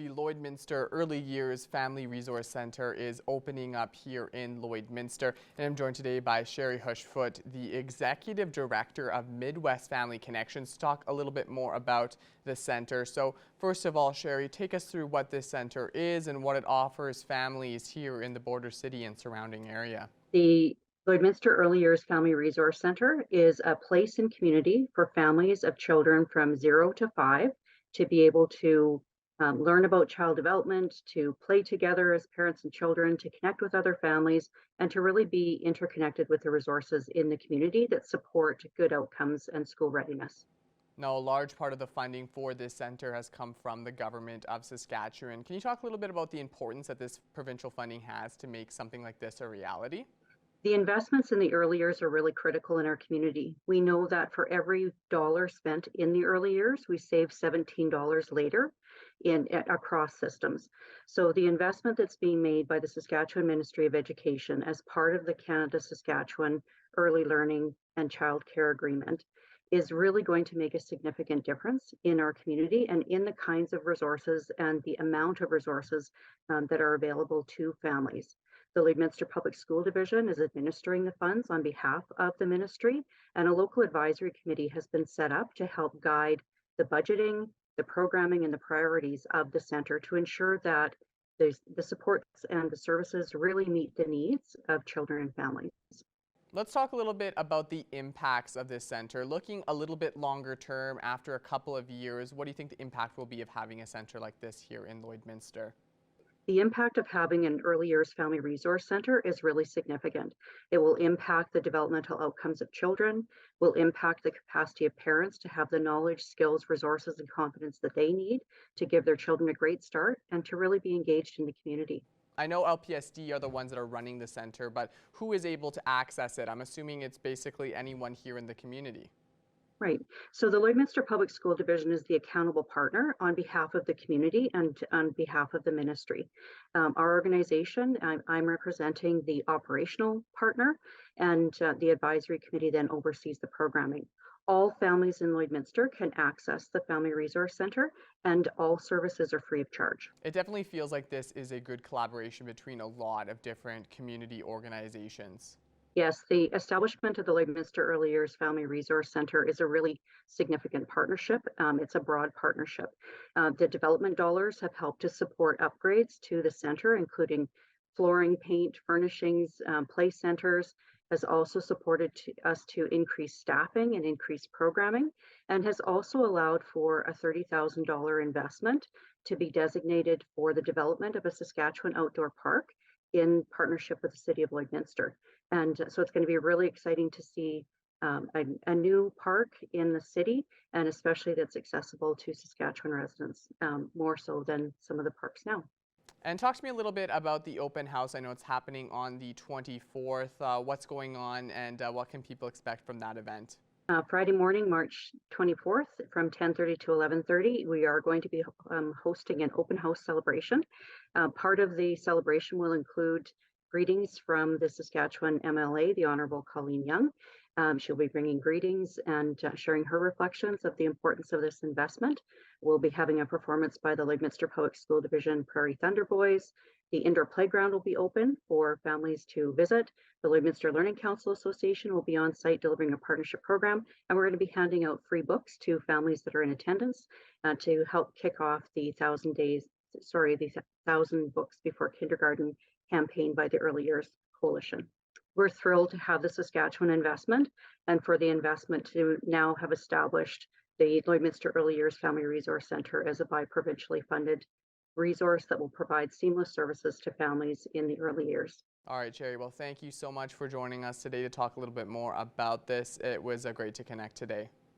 The Lloydminster Early Years Family Resource Center is opening up here in Lloydminster, and I'm joined today by Sherry Hushfoot, the Executive Director of Midwest Family Connections, to talk a little bit more about the center. So first of all, Sherry, take us through what this center is and what it offers families here in the Border City and surrounding area. The Lloydminster Early Years Family Resource Center is a place and community for families of children from 0 to 5 to be able to learn about child development, to play together as parents and children, to connect with other families, and to really be interconnected with the resources in the community that support good outcomes and school readiness. Now, a large part of the funding for this center has come from the government of Saskatchewan. Can you talk a little bit about the importance that this provincial funding has to make something like this a reality? The investments in the early years are really critical in our community. We know that for every dollar spent in the early years, we save $17 later across systems. So the investment that's being made by the Saskatchewan Ministry of Education as part of the Canada-Saskatchewan Early Learning and Child Care Agreement is really going to make a significant difference in our community and in the kinds of resources and the amount of resources that are available to families. The Lloydminster Public School Division is administering the funds on behalf of the ministry, and a local advisory committee has been set up to help guide the budgeting, the programming, and the priorities of the center to ensure that the supports and the services really meet the needs of children and families. Let's talk a little bit about the impacts of this center. Looking a little bit longer term, after a couple of years, what do you think the impact will be of having a center like this here in Lloydminster? The impact of having an early years family resource center is really significant. It will impact the developmental outcomes of children, will impact the capacity of parents to have the knowledge, skills, resources, and confidence that they need to give their children a great start and to really be engaged in the community. I know LPSD are the ones that are running the center, but who is able to access it? I'm assuming it's basically anyone here in the community. Right. So the Lloydminster Public School Division is the accountable partner on behalf of the community and on behalf of the ministry. Our organization, I'm representing the operational partner, and the advisory committee then oversees the programming. All families in Lloydminster can access the Family Resource Center, and all services are free of charge. It definitely feels like this is a good collaboration between a lot of different community organizations. Yes, the establishment of the Lloydminster Early Years Family Resource Center is a really significant partnership. It's a broad partnership. The development dollars have helped to support upgrades to the center, including flooring, paint, furnishings, play centers, has also supported us to increase staffing and increase programming, and has also allowed for a $30,000 investment to be designated for the development of a Saskatchewan outdoor park in partnership with the City of Lloydminster. And so it's going to be really exciting to see a new park in the city, and especially that's accessible to Saskatchewan residents, more so than some of the parks now. And talk to me a little bit about the open house. I know it's happening on the 24th. What's going on, and what can people expect from that event? Friday morning, March 24th, from 10:30 to 11:30, we are going to be hosting an open house celebration. Part of the celebration will include greetings from the Saskatchewan MLA, the Honourable Colleen Young. She'll be bringing greetings and sharing her reflections of the importance of this investment. We'll be having a performance by the Lloydminster Public School Division Prairie Thunder Boys. The indoor playground will be open for families to visit. The Lloydminster Learning Council Association will be on site delivering a partnership program, and we're going to be handing out free books to families that are in attendance to help kick off the 1,000 books before kindergarten campaign by the Early Years Coalition. We're thrilled to have the Saskatchewan investment, and for the investment to now have established the Lloydminster Early Years Family Resource Center as a bi-provincially funded resource that will provide seamless services to families in the early years. All right, Sherry. Well, thank you so much for joining us today to talk a little bit more about this. It was great to connect today.